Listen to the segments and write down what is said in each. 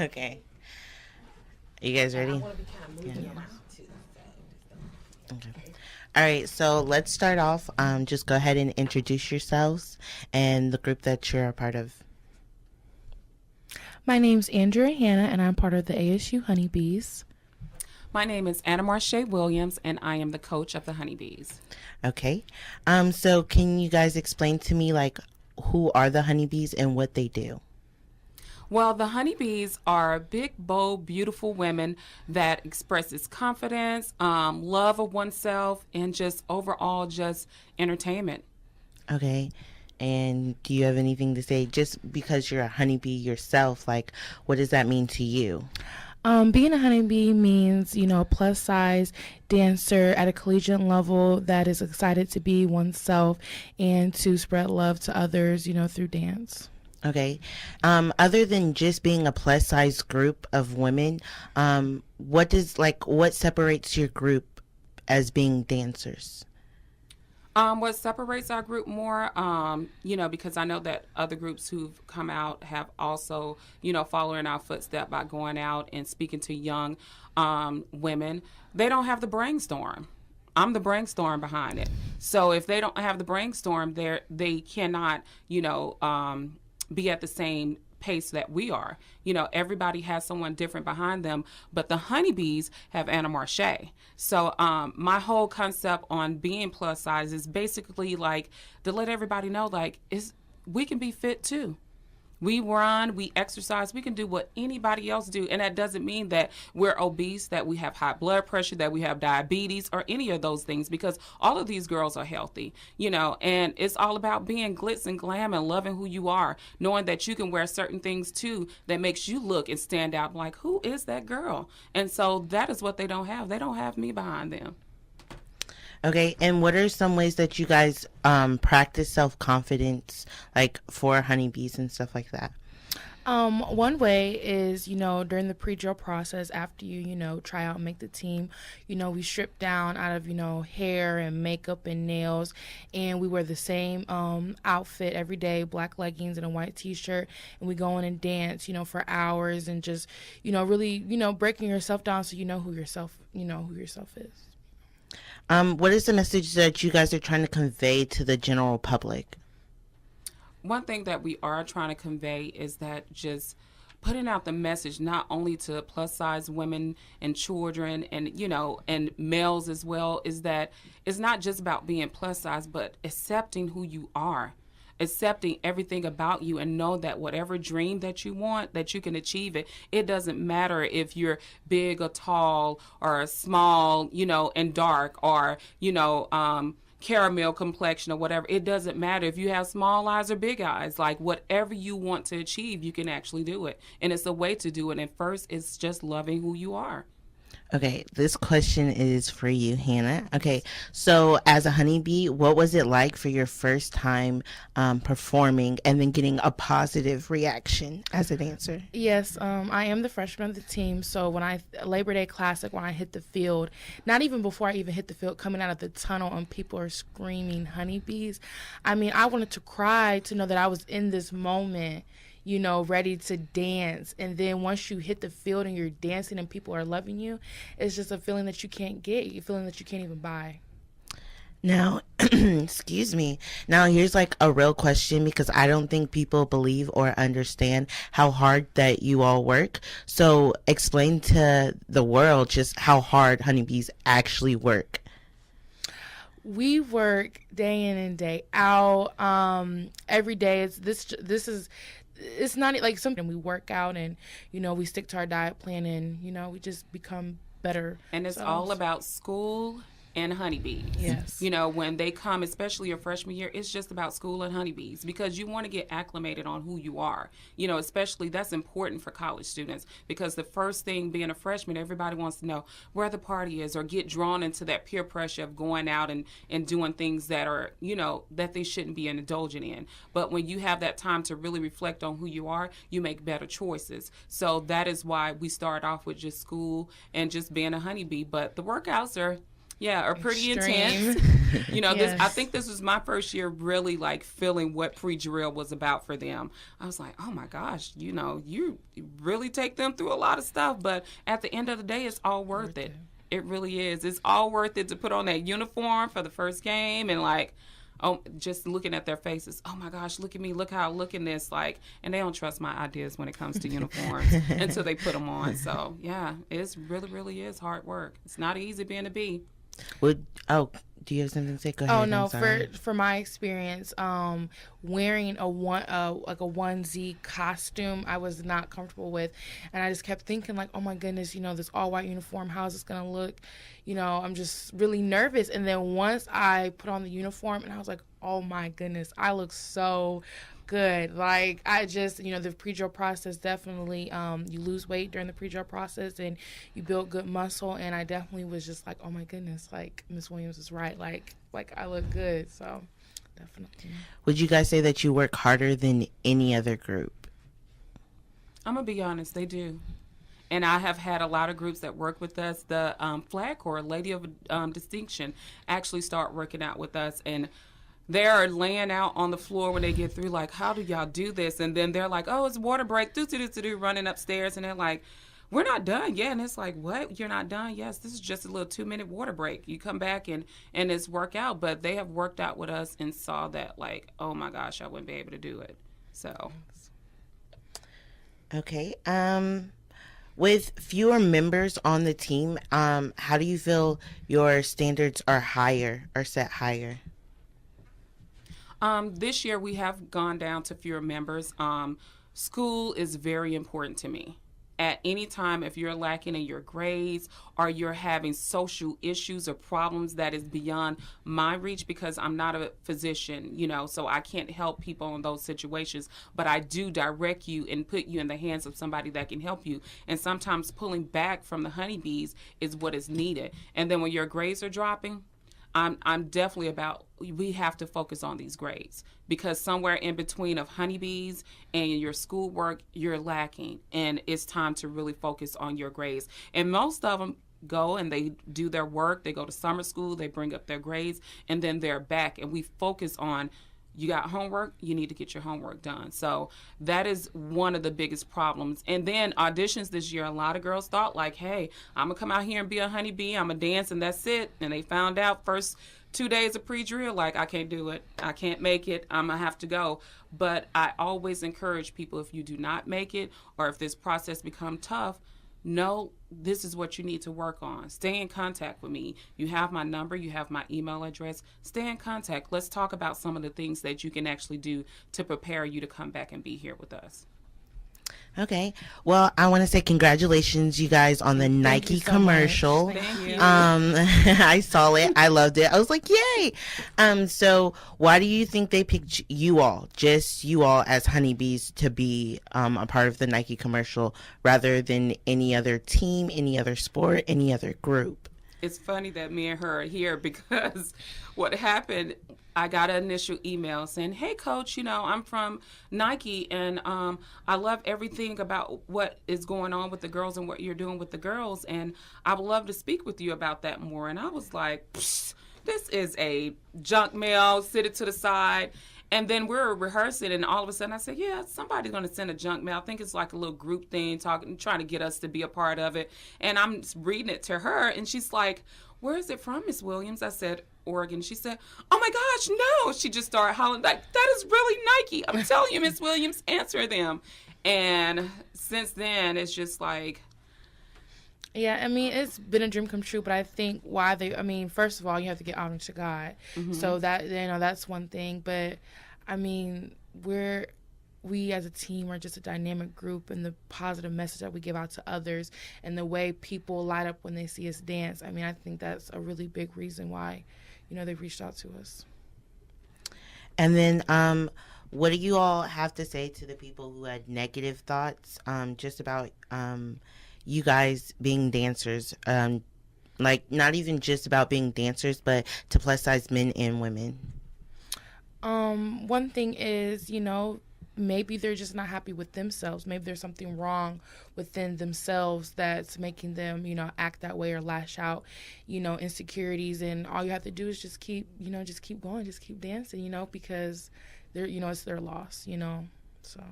Okay. You guys And I ready? want to be kind of moving Yeah. around too. So Okay. All right. So let's start off. Just go ahead and introduce yourselves and the group that you're a part of. My name's Andrea Hannah, and I'm part of the ASU Honeybees. My name is Anna Marche Williams, and I am the coach of the Honeybees. Okay. So can you guys explain to me like who are the honeybees and what they do? Well, the honeybees are big, bold, beautiful women that expresses confidence, love of oneself, and just overall just entertainment. Okay. And do you have anything to say just because you're a honeybee yourself, like what does that mean to you? Being a honeybee means, a plus size dancer at a collegiate level that is excited to be oneself and to spread love to others, through dance. Okay. Other than just being a plus size group of women, what separates your group as being dancers? What separates our group more, because I know that other groups who've come out have also, following our footstep by going out and speaking to young women. They don't have the brainstorm. I'm the brainstorm behind it. So if they don't have the brainstorm, they cannot, be at the same pace that we are. Everybody has someone different behind them, but the honeybees have Anna Marche. So my whole concept on being plus size is basically like to let everybody know like we can be fit too. We run, we exercise, we can do what anybody else do. And that doesn't mean that we're obese, that we have high blood pressure, that we have diabetes or any of those things, because all of these girls are healthy, and it's all about being glitz and glam and loving who you are, knowing that you can wear certain things too that makes you look and stand out like, who is that girl? And so that is what they don't have. They don't have me behind them. Okay, and what are some ways that you guys practice self-confidence, like for honeybees and stuff like that? One way is, during the pre-drill process, after you try out and make the team, we strip down out of, hair and makeup and nails, and we wear the same outfit every day, black leggings and a white t-shirt, and we go in and dance, for hours and just, really, breaking yourself down so you know who yourself is. What is the message that you guys are trying to convey to the general public? One thing that we are trying to convey is that just putting out the message not only to plus size women and children and and males as well, is that it's not just about being plus size, but accepting who you are, accepting everything about you, and know that whatever dream that you want, that you can achieve it. It doesn't matter if you're big or tall or small, and dark, or caramel complexion or whatever. It doesn't matter if you have small eyes or big eyes. Like whatever you want to achieve, you can actually do it, and it's a way to do it. And first, it's just loving who you are. Okay, this question is for you, Hannah. Okay, so as a honeybee, what was it like for your first time performing and then getting a positive reaction as a dancer? Yes, I am the freshman of the team. So when Labor Day Classic, when I hit the field, not even before I even hit the field, coming out of the tunnel and people are screaming honeybees. I mean, I wanted to cry to know that I was in this moment, ready to dance. And then once you hit the field and you're dancing and people are loving you, it's just a feeling that you can't get, a feeling that you can't even buy. Now, excuse me. Now, here's like a real question because I don't think people believe or understand how hard that you all work. So, explain to the world just how hard honeybees actually work. We work day in and day out. Every day. It's not like something we work out and we stick to our diet plan and we just become better. And it's all about school and honeybees. Yes. When they come, especially your freshman year, it's just about school and honeybees because you want to get acclimated on who you are. Especially that's important for college students because the first thing being a freshman, everybody wants to know where the party is or get drawn into that peer pressure of going out and doing things that are, that they shouldn't be indulging in. But when you have that time to really reflect on who you are, you make better choices. So that is why we start off with just school and just being a honeybee. But the workouts are Yeah, are pretty Extreme. intense. You know, this I Yes. think this was my first year really like feeling what pre-drill was about for them. I was like, oh my gosh, you know, you really take them through a lot of stuff, but at the end of the day, it's all worth it. It really is. It's all worth it to put on that uniform for the first game and like, oh, just looking at their faces. Oh my gosh, look at me. Look how I look in this. Like, and they don't trust my ideas when it comes to uniforms until they put them on. So yeah, it's really, really is hard work. It's not easy being a bee. Would do you have something to say? Go ahead. Oh I'm no, sorry. for my experience, wearing like a onesie costume, I was not comfortable with, and I just kept thinking like, oh my goodness, you know, this all white uniform, how's this gonna look? You know, I'm just really nervous. And then once I put on the uniform, and I was like, oh my goodness, I look so good. Like I just, you know, the pre-drill process definitely, you lose weight during the pre-drill process and you build good muscle. And I definitely was just like, oh my goodness, like Miss Williams is right. Like I look good. So definitely. Would you guys say that you work harder than any other group? I'm gonna be honest, they do. And I have had a lot of groups that work with us. The Flag Corps, Lady of Distinction, actually start working out with us, and they're laying out on the floor when they get through, like, how do y'all do this? And then they're like, oh, it's water break, running upstairs, and they're like, we're not done yet. And it's like, what? You're not done? Yes, this is just a little 2-minute water break. You come back and it's work out. But they have worked out with us and saw that, like, oh my gosh, I wouldn't be able to do it. So. Okay. With fewer members on the team, how do you feel your standards are set higher? This year we have gone down to fewer members. School is very important to me. At any time, if you're lacking in your grades or you're having social issues or problems that is beyond my reach, because I'm not a physician, you know, so I can't help people in those situations, but I do direct you and put you in the hands of somebody that can help you. And sometimes pulling back from the honeybees is what is needed. And then when your grades are dropping, I'm definitely about, we have to focus on these grades, because somewhere in between of honeybees and your schoolwork, you're lacking, and it's time to really focus on your grades. And most of them go and they do their work, they go to summer school, they bring up their grades, and then they're back, and we focus on, you got homework, you need to get your homework done. So that is one of the biggest problems. And then auditions this year, a lot of girls thought like, hey, I'm gonna come out here and be a honeybee, I'm gonna dance and that's it. And they found out first 2 days of pre-drill, like, I can't do it, I can't make it, I'm gonna have to go. But I always encourage people, if you do not make it or if this process becomes tough, no, this is what you need to work on. Stay in contact with me. You have my number, you have my email address. Stay in contact. Let's talk about some of the things that you can actually do to prepare you to come back and be here with us. Okay. Well, I want to say congratulations, you guys, on the Nike you so commercial. much. Thank you. I saw it. I loved it. I was like, yay. So why do you think they picked you all, just you all as honeybees, to be a part of the Nike commercial rather than any other team, any other sport, any other group? It's funny that me and her are here, because what happened, I got an initial email saying, hey, coach, you know, I'm from Nike, and I love everything about what is going on with the girls and what you're doing with the girls, and I would love to speak with you about that more. And I was like, psh, this is a junk mail, sit it to the side. And then we're rehearsing, and all of a sudden I said, yeah, somebody's going to send a junk mail. I think it's like a little group thing, trying to get us to be a part of it. And I'm reading it to her, and she's like, where is it from, Miss Williams? I said, Oregon. She said, oh my gosh, no. She just started hollering, like, that is really Nike. I'm telling you, Miss Williams, answer them. And since then, it's just like, Yeah, I mean, it's been a dream come true, but I think first of all, you have to get honor to God. mm-hmm. So that, you know, that's one thing. But, I mean, we as a team are just a dynamic group, and the positive message that we give out to others and the way people light up when they see us dance. I mean, I think that's a really big reason why, you know, they've reached out to us. And then what do you all have to say to the people who had negative thoughts just about you guys being dancers? Like, not even just about being dancers, but to plus size men and women. One thing is, you know, maybe they're just not happy with themselves. Maybe there's something wrong within themselves that's making them, you know, act that way or lash out, you know, insecurities. And all you have to do is just keep, you know, just keep going, just keep dancing, you know, because they're, you know, it's their loss, you know, so.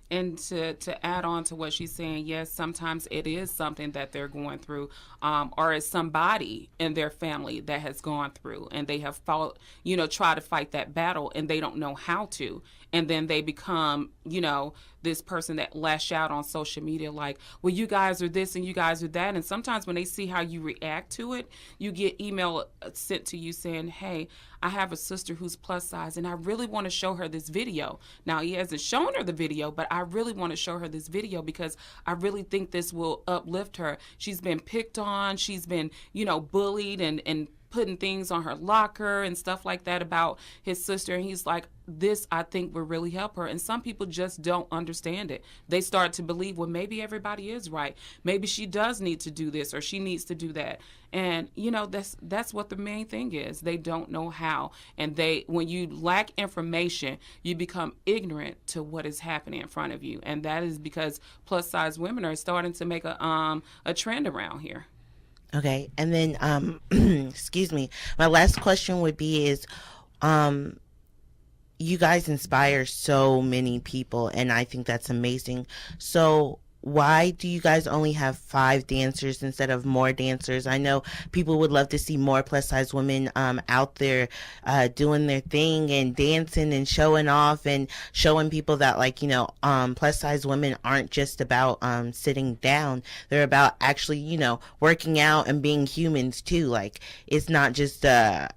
And to add on to what she's saying, yes, sometimes it is something that they're going through, or it's somebody in their family that has gone through, and they have fought, you know, try to fight that battle, and they don't know how to. And then they become, you know, this person that lash out on social media like, well, you guys are this and you guys are that. And sometimes when they see how you react to it, you get email sent to you saying, hey, I have a sister who's plus size and I really want to show her this video. Now, he hasn't shown her the video, but I really want to show her this video because I really think this will uplift her. She's been picked on. She's been, you know, bullied and putting things on her locker and stuff like that about his sister. And he's like, this, I think, will really help her. And some people just don't understand it. They start to believe, well, maybe everybody is right. Maybe she does need to do this or she needs to do that. And, you know, that's what the main thing is. They don't know how. And when you lack information, you become ignorant to what is happening in front of you. And that is because plus size women are starting to make a trend around here. Okay, and then excuse me, my last question would be is you guys inspire so many people, and I think that's amazing. So why do you guys only have 5 dancers instead of more dancers? I know people would love to see more plus size women out there doing their thing and dancing and showing off and showing people that, like, you know, plus size women aren't just about sitting down. They're about actually, you know, working out and being humans too. Like, it's not just a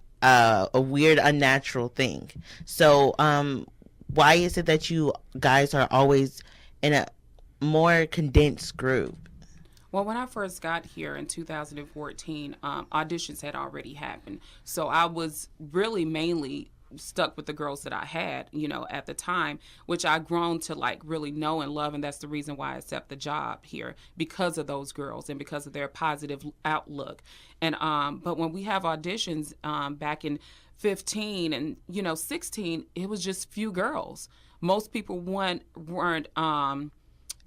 weird, unnatural thing. So why is it that you guys are always in a more condensed group? Well, when I first got here in 2014, auditions had already happened. So I was really mainly stuck with the girls that I had, you know, at the time, which I grown to like really know and love. And that's the reason why I accept the job here, because of those girls and because of their positive outlook. And but when we have auditions back in 15 and, you know, 16, it was just few girls. Most people weren't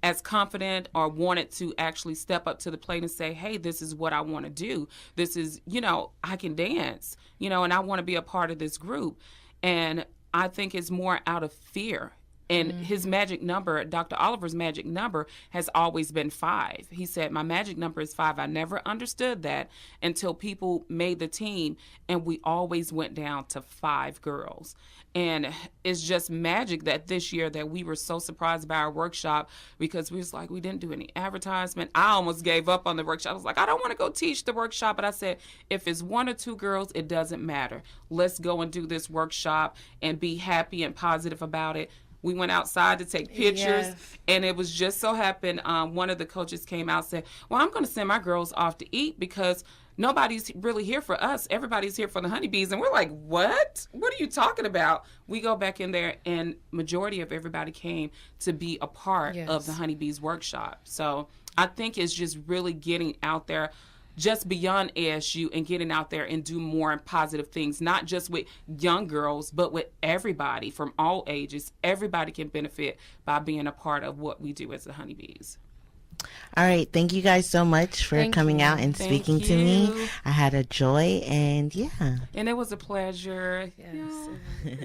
as confident or wanted to actually step up to the plate and say, hey, this is what I want to do. This is, you know, I can dance, you know, and I want to be a part of this group. And I think it's more out of fear. And his magic number, Dr. Oliver's magic number, has always been 5. He said, my magic number is 5. I never understood that until people made the team, and we always went down to 5 girls. And it's just magic that this year that we were so surprised by our workshop, because we was like, we didn't do any advertisement. I almost gave up on the workshop. I was like, I don't want to go teach the workshop. But I said, if it's 1 or 2 girls, it doesn't matter. Let's go and do this workshop and be happy and positive about it. We went outside to take pictures, and it was just so happened one of the coaches came out and said, well, I'm going to send my girls off to eat because nobody's really here for us. Everybody's here for the Honeybeez. And we're like, what? What are you talking about? We go back in there, and majority of everybody came to be a part of the Honeybeez workshop. So I think it's just really getting out there just beyond ASU and getting out there and do more positive things, not just with young girls, but with everybody from all ages. Everybody can benefit by being a part of what we do as the Honeybeez. All right. Thank you guys so much for coming out and speaking to me. I had a joy, and yeah. And it was a pleasure. Yes. Yeah.